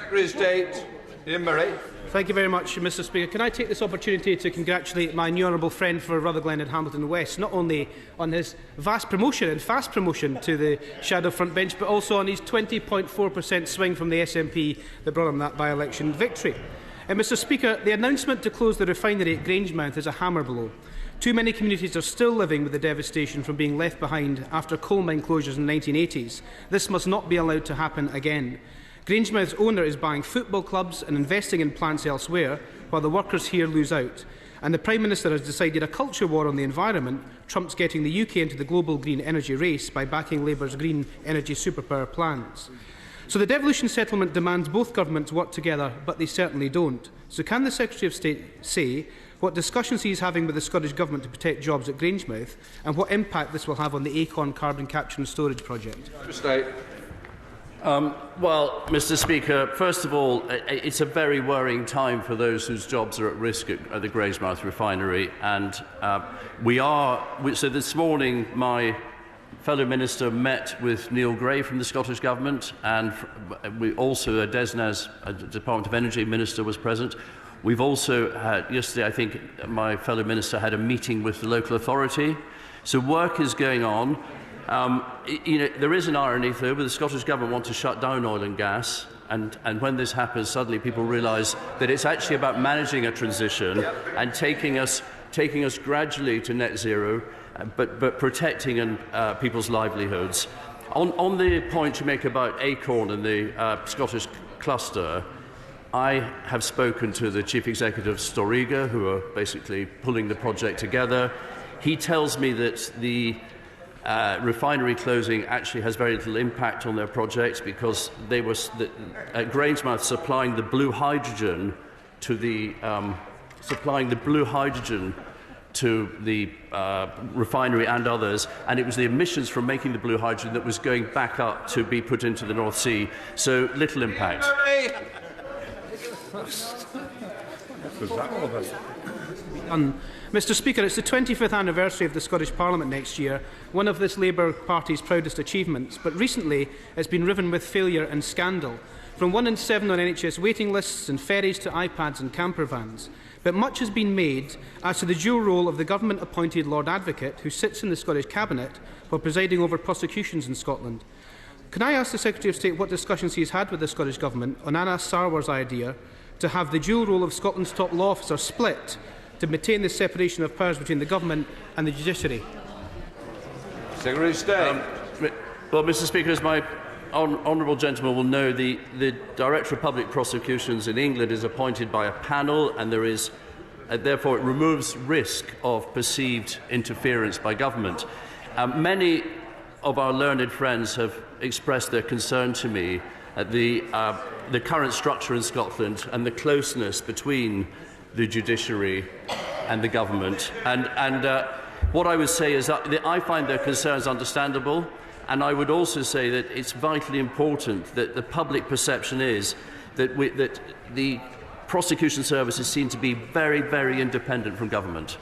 Secretary of State, Ian Murray. Thank you very much, Mr Speaker. Can I take this opportunity to congratulate my new honourable friend for Rutherglen and Hamilton West, not only on his vast promotion and fast promotion to the shadow front bench, but also on his 20.4% swing from the SNP that brought him that by-election victory. Mr Speaker, the announcement to close the refinery at Grangemouth is a hammer blow. Too many communities are still living with the devastation from being left behind after coal mine closures in the 1980s. This must not be allowed to happen again. Grangemouth's owner is buying football clubs and investing in plants elsewhere, while the workers here lose out. And the Prime Minister has decided a culture war on the environment trumps getting the UK into the global green energy race by backing Labour's green energy superpower plans. So the devolution settlement demands both governments work together, but they certainly don't. So can the Secretary of State say what discussions he is having with the Scottish Government to protect jobs at Grangemouth, and what impact this will have on the Acorn carbon capture and storage project? Well, Mr Speaker, first of all, it's a very worrying time for those whose jobs are at risk at the Grangemouth refinery. And so this morning, my fellow minister met with Neil Gray from the Scottish Government, and we also, Desna's Department of Energy Minister was present. We've also had, yesterday I think my fellow minister had a meeting with the local authority. So work is going on. There is an irony, though, but the Scottish Government want to shut down oil and gas, and when this happens, suddenly people realise that it's actually about managing a transition and taking us gradually to net zero, but protecting people's livelihoods. On the point you make about Acorn and the Scottish cluster, I have spoken to the Chief Executive Storiga, who are basically pulling the project together. He tells me that the refinery closing actually has very little impact on their projects because they were at Grangemouth supplying the blue hydrogen to the refinery and others, and it was the emissions from making the blue hydrogen that was going back up to be put into the North Sea. So little impact. Mr Speaker, it's the 25th anniversary of the Scottish Parliament next year, one of this Labour Party's proudest achievements, but recently it's been riven with failure and scandal, from 1 in 7 on NHS waiting lists and ferries to iPads and camper vans. But much has been made as to the dual role of the government-appointed Lord Advocate, who sits in the Scottish Cabinet while presiding over prosecutions in Scotland. Can I ask the Secretary of State what discussions he has had with the Scottish Government on Anna Sarwar's idea to have the dual role of Scotland's top law officer split to maintain the separation of powers between the Government and the judiciary? Secretary of State. Well, Mr Speaker, as my honourable gentleman will know, the Director of Public Prosecutions in England is appointed by a panel, and there is, therefore, it removes risk of perceived interference by government. Many of our learned friends have expressed their concern to me at the current structure in Scotland and the closeness between the judiciary and the government. And what I would say is that I find their concerns understandable, and I would also say that it's vitally important that the public perception is that the prosecution service is seen to be very, very independent from government.